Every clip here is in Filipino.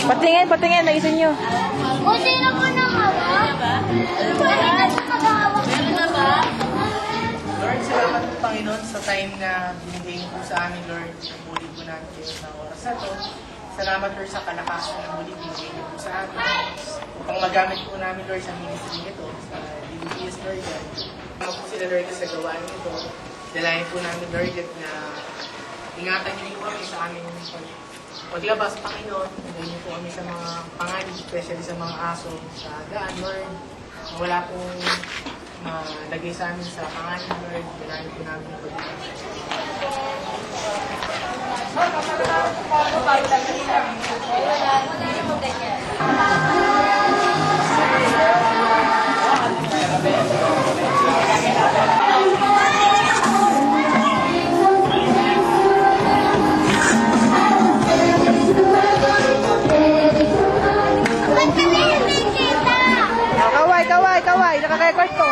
Patingin, patingin. Naisin nyo. Buti na po ng hawak. Buti na po mag-hawak. Meron na ba? Lord, salamat po Panginoon sa time na binigay niyo po sa amin, Lord. Muli po namin kayo sa oras na to. Salamat, Lord, sa kalakasan na muli binigay niyo po sa amin. Upang magamit po namin, Lord, sa ministry nito, sa DBS, Lord. Salamat po sila, Lord, sa gawaan nito. Dalayan po namin, Lord, na ingatan niyo po kami sa aming paglabas, Panginoon. Dalayan niyo po kami sa mga panganib, especially sa mga aso, sa daan, Lord. Wala pong lagay sa amin sa pangalan, Lord. Dalayan po namin yung paglabas. Kaway, kaway, kaway. Naka-record ko.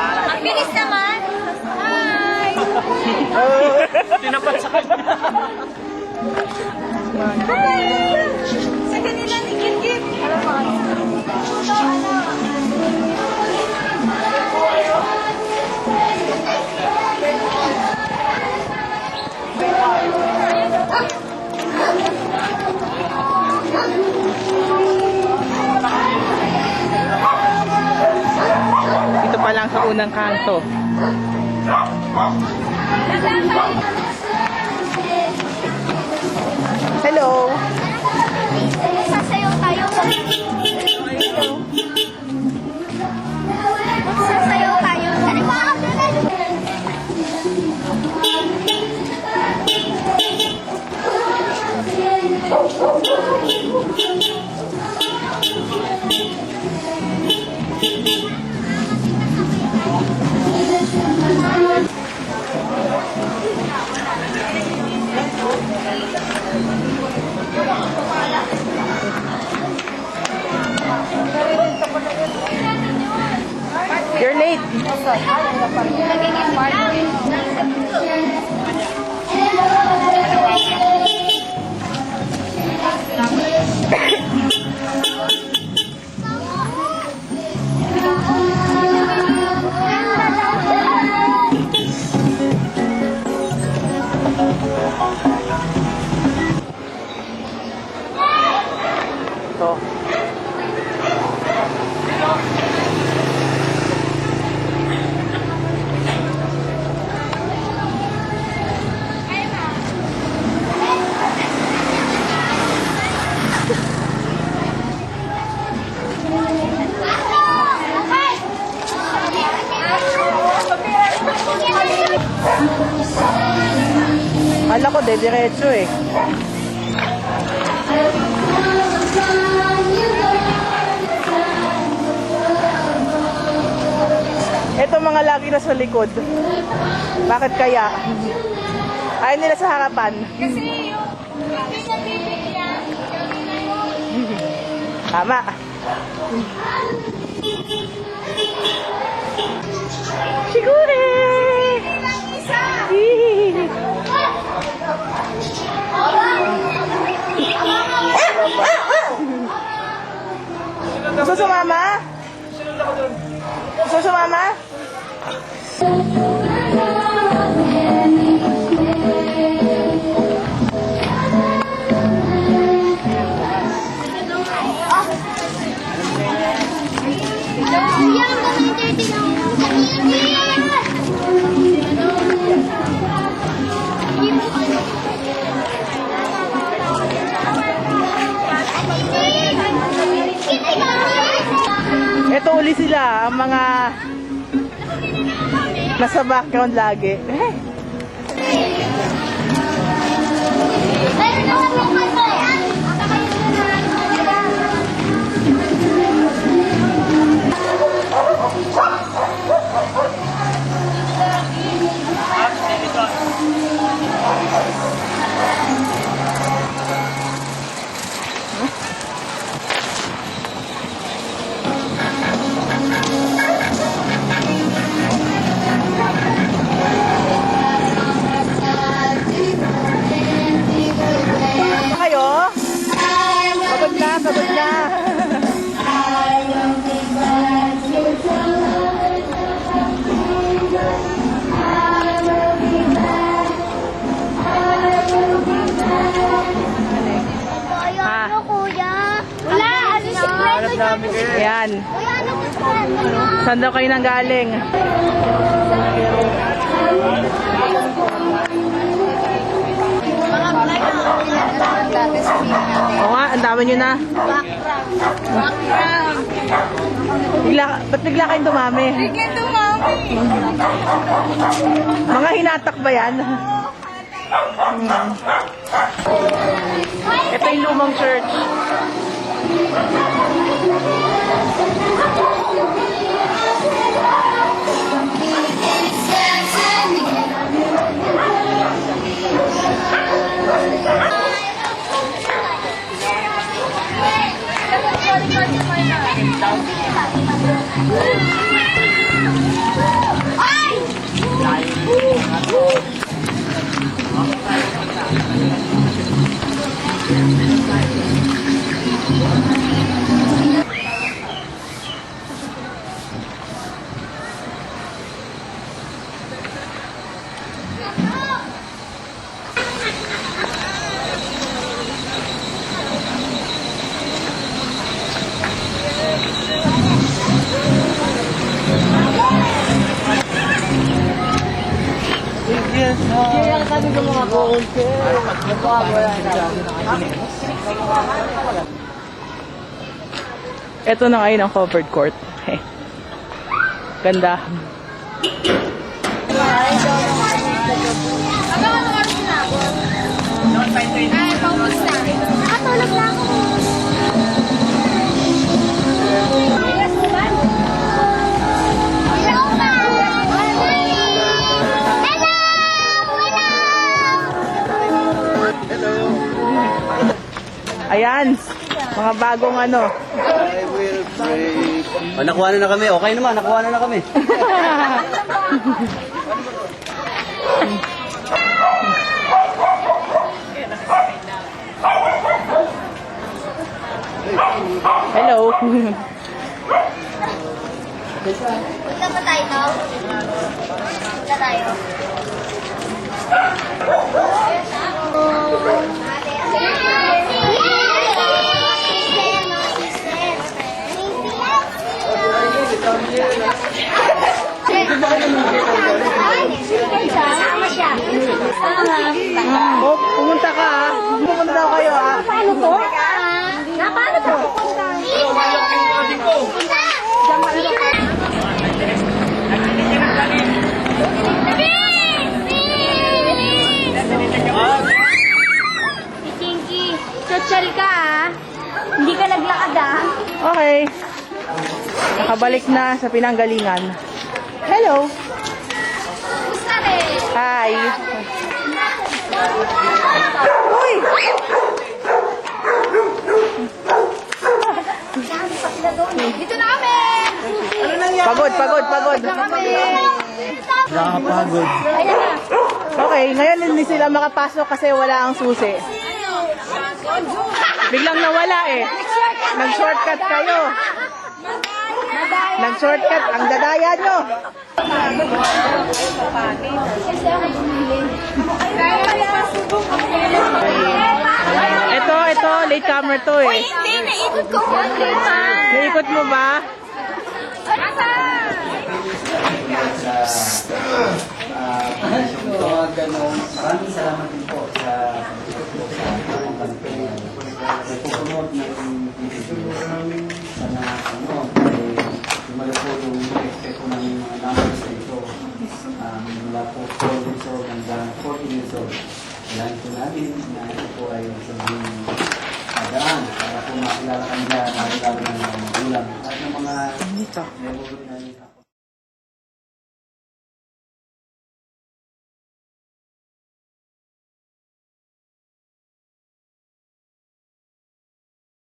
Ang bilis naman. Hi! Tinapat sa kanya. Sa kanila ni Kit-Kit. Ito pa lang sa unang kanto. Hello. Sasayaw tayo. Sasayaw tayo. Ano ba? You're late. Ito. Kala ko diretso eh. Ito mga lagi na sa likod. Bakit kaya? Ayaw nila sa harapan. Kasi yung pinabibigyan, Tama. Siguro. Gusto sumama? Gusto sumama? Ito uli sila, ang mga nasa background lagi. Ayan. Saan daw kayo nanggaling? Mga vlog ang dati sabihin natin. Oo nga, ang dami nyo na. Background. Ba't bigla kayong dumami? Bigyan dumami. Mga hinatak ba yan? Ito yung lumang church. Ito na ngayon ang covered court. Ganda. Abangan mo oras na ako. Ay, paubos na. Nakatulog na ako. Ayan. Mga bagong ano. Oh, nakuha na kami. Okay naman, nakuha na kami. Hello. Punta pa tayo, no? Punta tayo. Sama siya. Oh, pumunta ka ah. Pumunta daw kayo ah. Paano to? Na, paano to pupunta? Chinky, social ka ah. Hindi ka naglakad ah. Okay. Nakabalik na sa pinanggalingan. Hello. Gusto rin. Hi. Uy! Dito na kami! Pagod. Nakakapagod. Ayan na. Okay, ngayon hindi sila makapasok kasi wala ang susi. Biglang nawala eh. Nag-shortcut kayo. Nag-shortcut. Ang dadaya nyo. Ito, late comer to eh. Hindi, naikot ko po. Naikot mo ba? Maraming salamat din po sa nagpupunod ng video. Sana lumalo po yung expect ko ng mga numbers dito. Mula po 4 years old hanggang 14 years old. Kailangan po natin na ito po ay sabihin daan para po makilala kanila, makilala ng mga magulang at ng mga neighborhood namin.